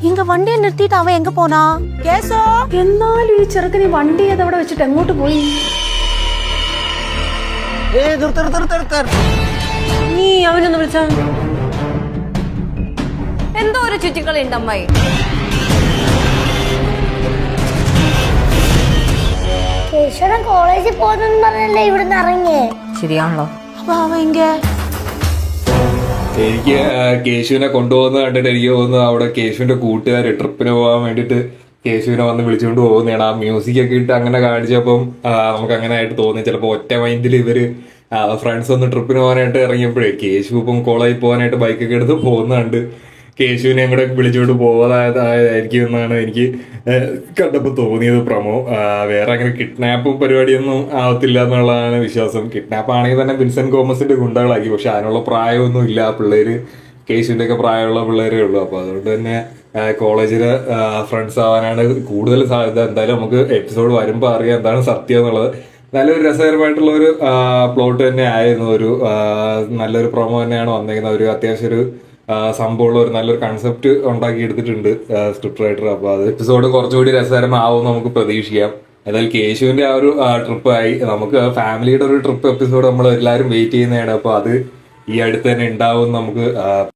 ഇങ്ങ വണ്ടി നിർത്തിയിട്ട് അവൻ എങ്ക പോനാ? കേസോ? എന്നാലും ഈ ചെറുക്കന് വണ്ടി അതവിടെ വെച്ചിട്ട് എങ്ങോട്ട് പോയി? നീ അവനൊന്ന് വിളിച്ച എന്തോ ഒരു ചുറ്റിക്കളി ഉണ്ട് അമ്മായി. കേശവൻ കോളേജിൽ പോകുന്നെന്ന് പറഞ്ഞല്ലേ ഇവിടുന്ന് ഇറങ്ങിയേ? ശരിയാണല്ലോ. അപ്പൊ അവൻ എങ്ക? എനിക്ക് കേശുവിനെ കൊണ്ടുപോകുന്നത് കണ്ടിട്ട് എനിക്ക് തോന്നുന്നു അവിടെ കേശുവിന്റെ കൂട്ടുകാർ ട്രിപ്പിന് പോകാൻ വേണ്ടിട്ട് കേശുവിനെ വന്ന് വിളിച്ചുകൊണ്ട് പോകുന്നതാണ്. ആ മ്യൂസിക് ഒക്കെ ഇട്ട് അങ്ങനെ കാണിച്ചപ്പം നമുക്ക് അങ്ങനെ ആയിട്ട് തോന്നി. ചിലപ്പോ ഒറ്റ മൈൻഡിൽ ഇവര് ഫ്രണ്ട്സ് ഒന്ന് ട്രിപ്പിന് പോകാനായിട്ട് ഇറങ്ങിയപ്പോഴേ കേശു ഇപ്പം കോളേജിൽ പോകാനായിട്ട് ബൈക്കൊക്കെ എടുത്ത് പോകുന്നുണ്ട്. കേശുവിനെ കൂടെ വിളിച്ചുകൊണ്ട് പോകാതായിരിക്കും എന്നാണ് എനിക്ക് കണ്ടപ്പോൾ തോന്നിയത്. പ്രമോ വേറെ അങ്ങനെ കിഡ്നാപ്പും പരിപാടിയൊന്നും ആവത്തില്ല എന്നുള്ളതാണ് വിശ്വാസം. കിഡ്നാപ്പ് ആണെങ്കിൽ തന്നെ വിൻസെന്റ് ഗോമസിന്റെ ഗുണ്ടകളാക്കി. പക്ഷെ അതിനുള്ള പ്രായമൊന്നും ഇല്ല. പിള്ളേര് കേശുവിന്റെ ഒക്കെ പ്രായമുള്ള പിള്ളേരേ ഉള്ളൂ. അപ്പൊ അതുകൊണ്ട് തന്നെ കോളേജില് ഫ്രണ്ട്സ് ആവാനാണ് കൂടുതൽ സാധ്യത. എന്തായാലും നമുക്ക് എപ്പിസോഡ് വരുമ്പോൾ അറിയാം എന്താണ് സത്യം എന്നുള്ളത്. നല്ലൊരു രസകരമായിട്ടുള്ള ഒരു പ്ലോട്ട് തന്നെ ആയിരുന്നു. ഒരു നല്ലൊരു പ്രൊമോ തന്നെയാണ് വന്നേക്കുന്നത്. ഒരു അത്യാവശ്യം ഒരു സംഭവമുള്ള ഒരു നല്ലൊരു കൺസെപ്റ്റ് ഉണ്ടാക്കി എടുത്തിട്ടുണ്ട് സ്ക്രിപ്റ്റ് റൈറ്റർ. അപ്പൊ അത് എപ്പിസോഡ് കുറച്ചുകൂടി രസകരമാവും നമുക്ക് പ്രതീക്ഷിക്കാം. എന്തായാലും കേശുവിന്റെ ആ ഒരു ട്രിപ്പായി. നമുക്ക് ഫാമിലിയുടെ ഒരു ട്രിപ്പ് എപ്പിസോഡ് നമ്മൾ എല്ലാവരും വെയിറ്റ് ചെയ്യുന്നതാണ്. അപ്പൊ അത് ഈ അടുത്ത് തന്നെ ഉണ്ടാവും നമുക്ക്